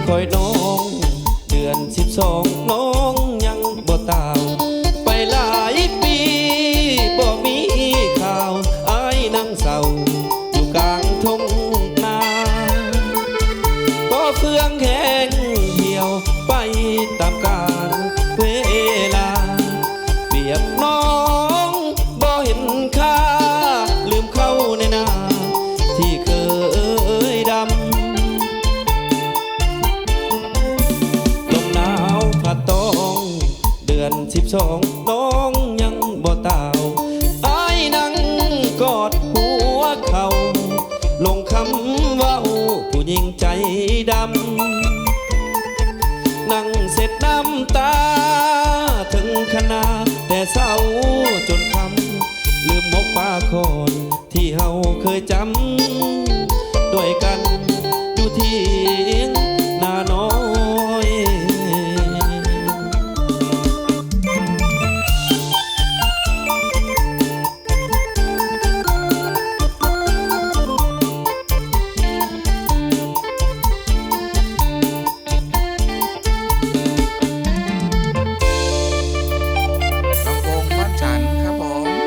คอยน้องเดือน12น้องยังบ่ตาวไปหลายปีบ่มีข่าวอ้ายนั่งเศร้าอยู่กลางทุ่งนาก็เฟืองแห้งเหี่ยวไปตามกาลเวลาเปรียบน้องบ่เห็นค่าลืมเข้าในนาที่เคยดำลมหนาวพัดตองเดือน12น้องยังบ่ตาวอ้ายนั่งกอดหัวเขาลงคำว่าผู้หญิงใจดำ